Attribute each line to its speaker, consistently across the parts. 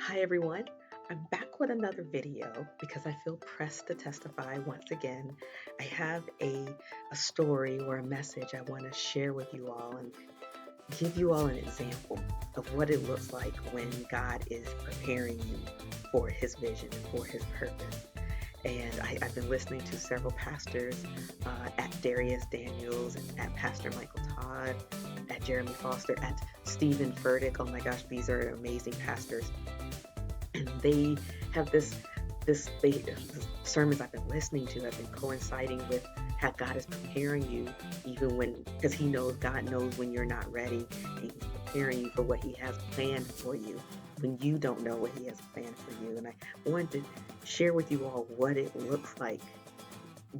Speaker 1: Hi everyone, I'm back with another video because I feel pressed to testify once again. I have a story or a message I want to share with you all and give you all an example of what it looks like when God is preparing you for His vision and for His purpose. And I've been listening to several pastors at Darius Daniels and at Pastor Michael Todd, at Jeremy Foster, at Stephen Furtick. Oh my gosh, these are amazing pastors. And they have the sermons I've been listening to have been coinciding with how God is preparing you, even when, because God knows when you're not ready, and He's preparing you for what He has planned for you when you don't know what He has planned for you. And I wanted to share with you all what it looks like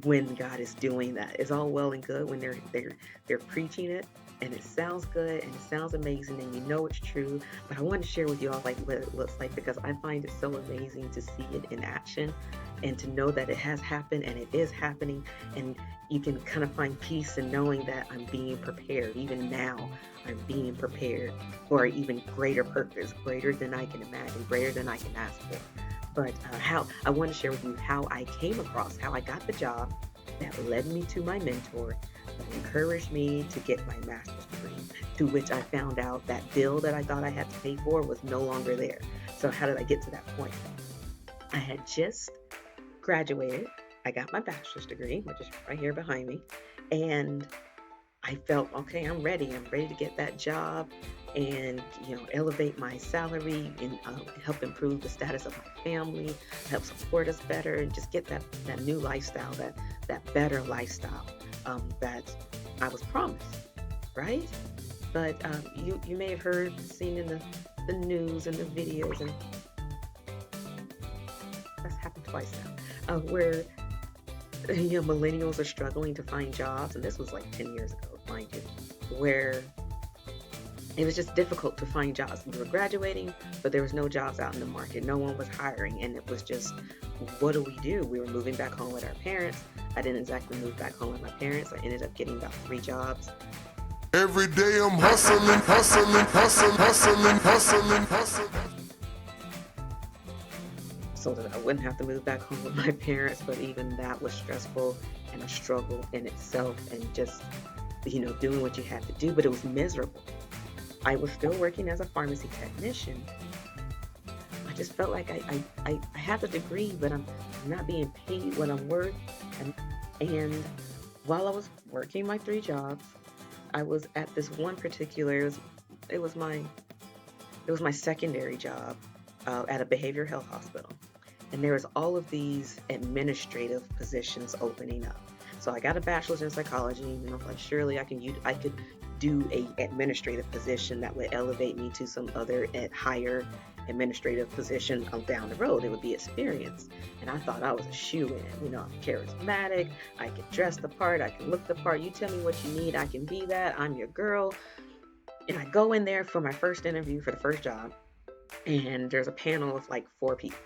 Speaker 1: when God is doing that. It's all well and good when they're preaching it and it sounds good and it sounds amazing and you know it's true, but I want to share with you all like what it looks like, because I find it so amazing to see it in action and to know that it has happened and it is happening, and you can kind of find peace in knowing that I'm being prepared. Even now I'm being prepared for an even greater purpose, greater than I can imagine, greater than I can ask for. But how I want to share with you how I came across, how I got the job that led me to my mentor, that encouraged me to get my master's degree, to which I found out that bill that I thought I had to pay for was no longer there. So how did I get to that point? I had just graduated. I got my bachelor's degree, which is right here behind me. And I felt, okay, I'm ready. I'm ready to get that job and, elevate my salary and help improve the status of my family, help support us better, and just get that new lifestyle, that better lifestyle that I was promised, right? But you may have seen in the news and the videos, and that's happened twice now, where millennials are struggling to find jobs, and this was like 10 years ago, mind you, where it was just difficult to find jobs. We were graduating, but there was no jobs out in the market. No one was hiring, and it was just, what do we do? We were moving back home with our parents. I didn't exactly move back home with my parents. I ended up getting about 3 jobs.
Speaker 2: Every day I'm hustling, hustling, hustling, hustling, hustling, hustling.
Speaker 1: So that I wouldn't have to move back home with my parents, but even that was stressful and a struggle in itself, and just, doing what you had to do, but it was miserable. I was still working as a pharmacy technician. I just felt like I have a degree, but I'm not being paid what I'm worth. And while I was working my 3 jobs, I was at this one particular, it was my secondary job at a behavioral health hospital. And there was all of these administrative positions opening up. So I got a bachelor's in psychology, and I was like, surely I could do a administrative position that would elevate me to some other higher administrative position down the road. It would be experience. And I thought I was a shoo-in. I'm charismatic, I can dress the part, I can look the part. You tell me what you need, I can be that. I'm your girl. And I go in there for my first interview for the first job, and there's a panel of like 4 people.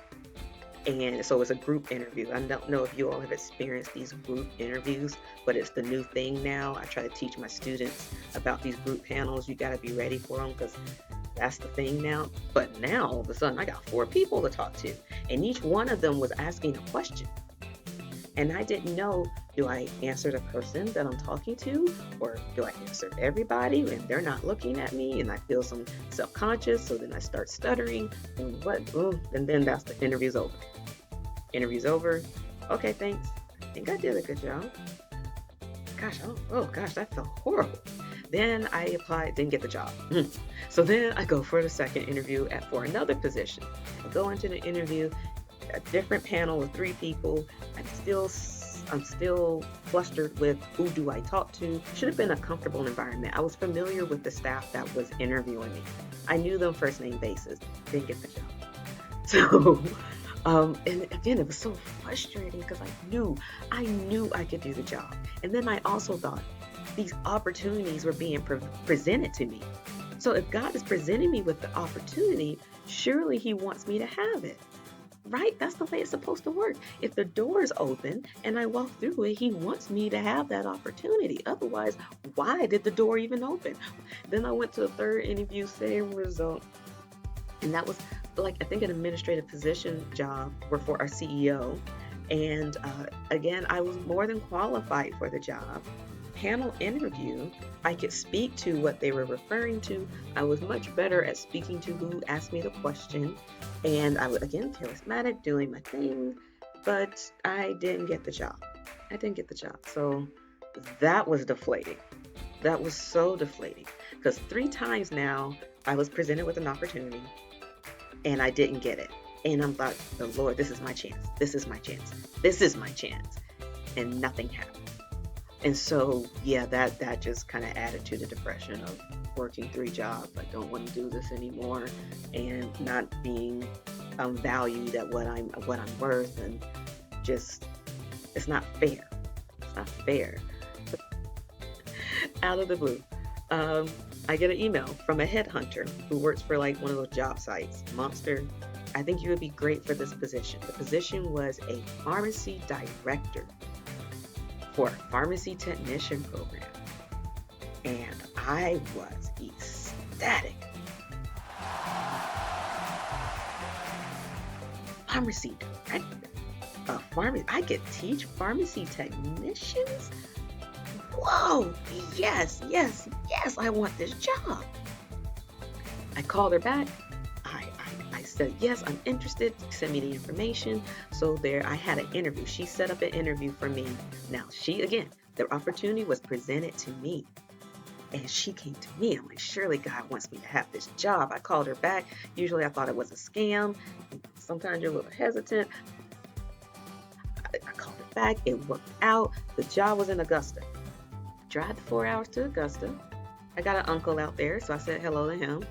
Speaker 1: And so it's a group interview. I don't know if you all have experienced these group interviews, but it's the new thing now. I try to teach my students about these group panels. You got to be ready for them, because that's the thing now. But now, all of a sudden, I got 4 people to talk to, and each one of them was asking a question. And I didn't know, do I answer the person that I'm talking to, or do I answer everybody and they're not looking at me, and I feel some self-conscious, so then I start stuttering, and then that's the interview's over. Interview's over. Okay, thanks. I think I did a good job. Gosh, gosh, that felt horrible. Then I applied, didn't get the job. So then I go for the second interview for another position. I go into the interview, a different panel of 3 people. I'm still flustered with who do I talk to. Should have been a comfortable environment. I was familiar with the staff that was interviewing me. I knew them first name basis. Didn't get the job. So, and again, it was so frustrating, because I knew I could do the job. And then I also thought these opportunities were being presented to me. So if God is presenting me with the opportunity, surely He wants me to have it. Right? That's the way it's supposed to work. If the door is open and I walk through it, He wants me to have that opportunity. Otherwise, why did the door even open? Then I went to the third interview, same result. And that was like I think an administrative position job were for our CEO. And again, I was more than qualified for the job. Panel interview, I could speak to what they were referring to. I was much better at speaking to who asked me the question. And I was, again, charismatic, doing my thing, but I didn't get the job. I didn't get the job. So that was deflating. That was so deflating because 3 times now I was presented with an opportunity and I didn't get it. And I'm like, the Lord, this is my chance. This is my chance. This is my chance. And nothing happened. And so, yeah, that just kind of added to the depression of working 3 jobs. I don't want to do this anymore, and not being valued at what I'm worth, and just it's not fair. It's not fair. Out of the blue, I get an email from a headhunter who works for like one of those job sites, Monster. I think you would be great for this position. The position was a pharmacy director for a pharmacy technician program. And I was ecstatic. Pharmacy director. I could teach pharmacy technicians? Whoa, yes, I want this job. I called her back. I said, yes, I'm interested. Send me the information. So there, I had an interview. She set up an interview for me. Now, the opportunity was presented to me. And she came to me. I'm like, surely God wants me to have this job. I called her back. Usually I thought it was a scam. Sometimes you're a little hesitant. I called her back. It worked out. The job was in Augusta. Drive 4 hours to Augusta. I got an uncle out there, so I said hello to him.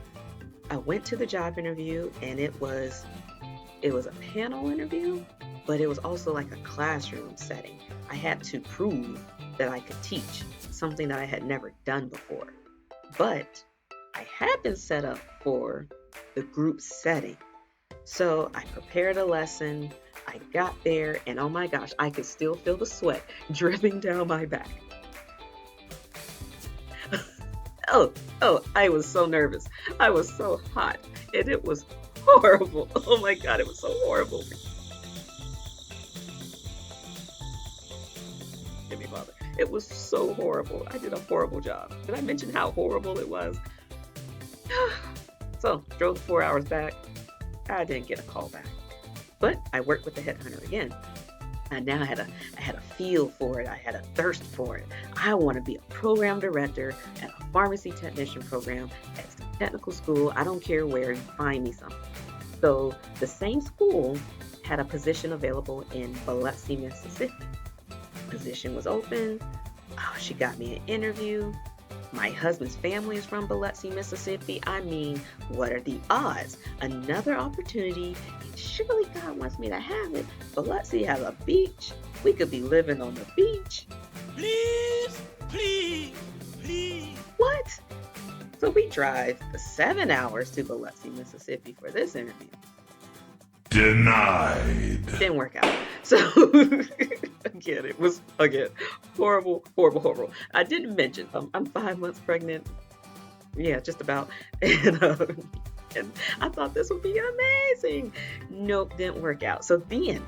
Speaker 1: I went to the job interview, and it was a panel interview, but it was also like a classroom setting. I had to prove that I could teach, something that I had never done before. But I had been set up for the group setting. So I prepared a lesson. I got there, and oh my gosh, I could still feel the sweat dripping down my back. Oh, I was so nervous. I was so hot, and it was horrible. Oh my God, it was so horrible. Give me bother. It was so horrible. I did a horrible job. Did I mention how horrible it was? So, drove 4 hours back. I didn't get a call back. But I worked with the headhunter again. And now I had a feel for it. I had a thirst for it. I want to be a program director at a pharmacy technician program at some technical school. I don't care where, you find me something. So the same school had a position available in Biloxi, Mississippi. Position was open. Oh, she got me an interview. My husband's family is from Biloxi, Mississippi. I mean, what are the odds? Another opportunity. Surely God wants me to have it. Biloxi has a beach. We could be living on the beach. Please. What? So we drive 7 hours to Biloxi, Mississippi for this interview.
Speaker 2: Denied.
Speaker 1: Didn't work out. So again, it was horrible. I didn't mention I'm 5 months pregnant. Yeah, just about. And I thought this would be amazing. Nope, didn't work out. So then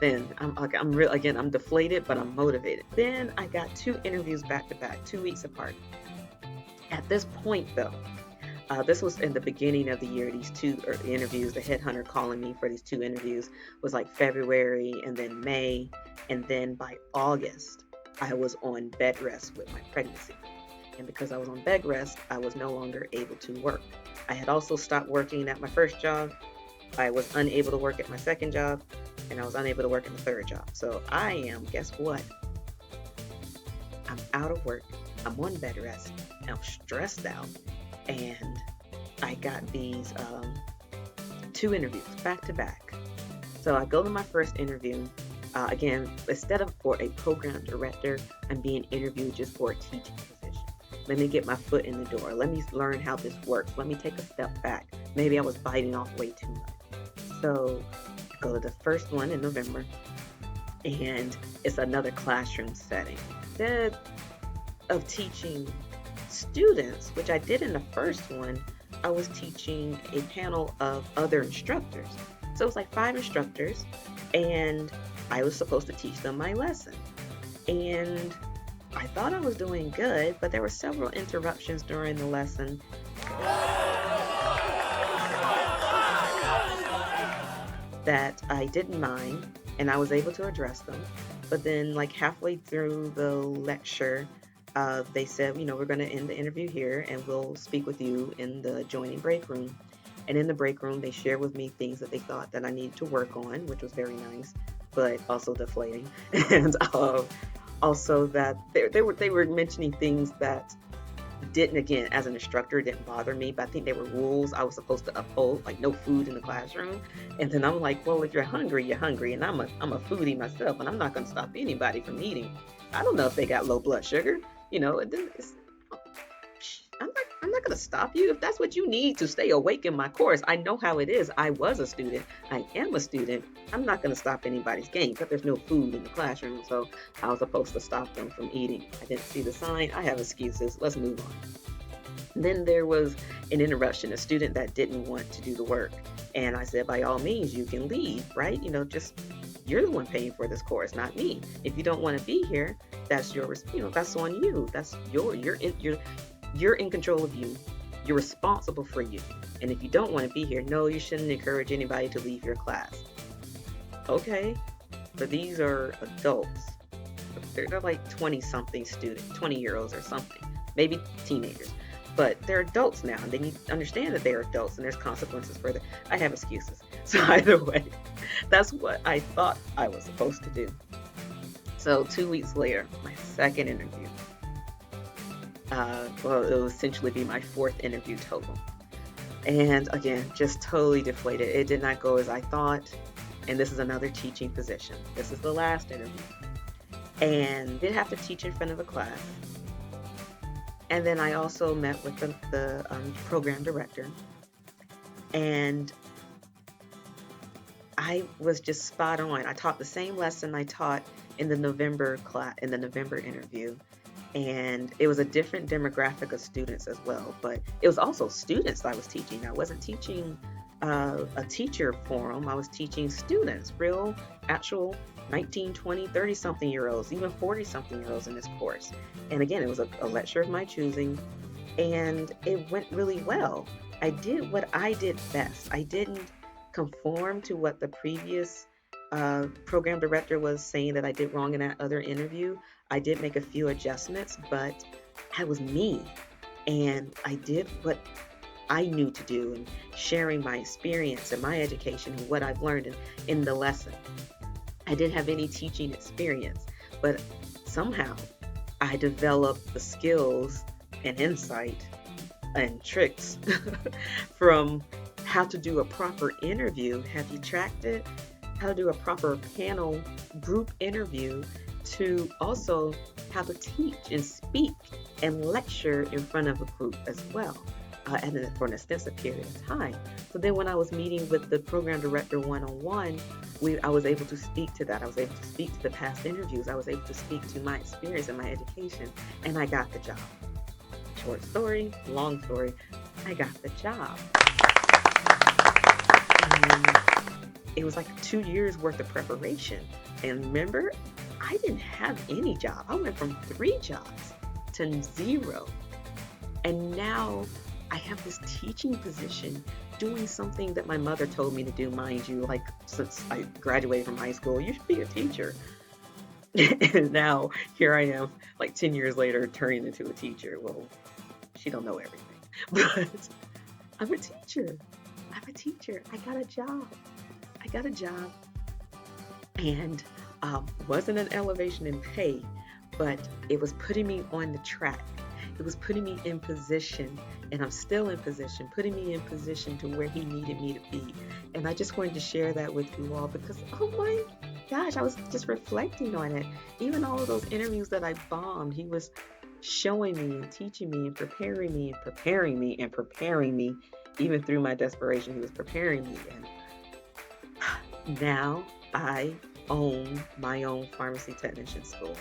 Speaker 1: I'm deflated, but I'm motivated. Then I got 2 interviews back to back, 2 weeks apart. At this point, though, this was in the beginning of the year. These 2 interviews, the headhunter calling me for these 2 interviews was like February, and then May, and then by August, I was on bed rest with my pregnancy. And because I was on bed rest, I was no longer able to work. I had also stopped working at my first job. I was unable to work at my second job, and I was unable to work at my third job. So I am, guess what? I'm out of work. I'm on bed rest. I'm stressed out. And I got these 2 interviews back to back. So I go to my first interview. Again, instead of for a program director, I'm being interviewed just for a teaching position. Let me get my foot in the door. Let me learn how this works. Let me take a step back. Maybe I was biting off way too much. So I go to the first one in November, and it's another classroom setting. Instead of teaching students, which I did in the first one, I was teaching a panel of other instructors. So it was like 5 instructors, and I was supposed to teach them my lesson. And I thought I was doing good, but there were several interruptions during the lesson that I didn't mind, and I was able to address them. But then, like halfway through the lecture, they said, we're going to end the interview here and we'll speak with you in the adjoining break room. And in the break room, they shared with me things that they thought that I needed to work on, which was very nice, but also deflating. And also that they were mentioning things that didn't, again, as an instructor, didn't bother me, but I think they were rules I was supposed to uphold, like no food in the classroom. And then I'm like, well, if you're hungry, you're hungry, and I'm a foodie myself, and I'm not going to stop anybody from eating. I don't know if they got low blood sugar, and then I'm not going to stop you if that's what you need to stay awake in my course. I know how it is. I was a student. I am a student. I'm not going to stop anybody's game, but there's no food in the classroom, so I was supposed to stop them from eating. I didn't see the sign. I have excuses. Let's move on. Then there was an interruption, a student that didn't want to do the work. And I said, by all means, you can leave, right? Just, you're the one paying for this course, not me. If you don't want to be here, that's your, that's on you. That's you're in control of you. You're responsible for you. And if you don't want to be here, no, you shouldn't encourage anybody to leave your class. Okay, but these are adults. They're like 20-something students, 20-year-olds or something, maybe teenagers. But they're adults now, and they need to understand that they're adults, and there's consequences for that. I have excuses. So either way, that's what I thought I was supposed to do. So 2 weeks later, my second interview. It will essentially be my 4th interview total. And again, just totally deflated. It did not go as I thought. And this is another teaching position. This is the last interview. And did have to teach in front of a class. And then I also met with the program director. And I was just spot on. I taught the same lesson I taught in the November interview. And it was a different demographic of students as well, but it was also students I was teaching. I wasn't teaching a teacher forum. I was teaching students, real, actual 19, 20, 30-something-year-olds, even 40-something-year-olds in this course. And again, it was a lecture of my choosing, and it went really well. I did what I did best. I didn't conform to what the previous program director was saying that I did wrong in that other interview. I did make a few adjustments, but I was me, and I did what I knew to do, and sharing my experience and my education and what I've learned in the lesson. I didn't have any teaching experience, but somehow I developed the skills and insight and tricks from how to do a proper interview. Have you tracked it? How to do a proper panel group interview, to also how to teach and speak and lecture in front of a group as well, and for an extensive period of time. So then when I was meeting with the program director one-on-one, I was able to speak to that. I was able to speak to the past interviews. I was able to speak to my experience and my education, and I got the job. Short story, long story, I got the job. And it was like 2 years worth of preparation. And remember, I didn't have any job. I went from 3 jobs to 0. And now I have this teaching position, doing something that my mother told me to do, mind you, like since I graduated from high school, you should be a teacher. And now here I am, like 10 years later, turning into a teacher. Well, she don't know everything, but I'm a teacher. I got a job. And wasn't an elevation in pay, but it was putting me on the track. It was putting me in position, and I'm still in position, putting me in position to where he needed me to be. And I just wanted to share that with you all because, oh my gosh, I was just reflecting on it. Even all of those interviews that I bombed, he was showing me and teaching me and preparing me and preparing me and preparing me. Even through my desperation, he was preparing me. And now I own my own pharmacy technician school.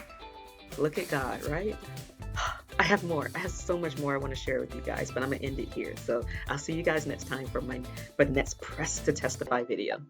Speaker 1: Look at God, right? I have more. I have so much more I want to share with you guys, but I'm gonna end it here. So I'll see you guys next time for the next Press to Testify video.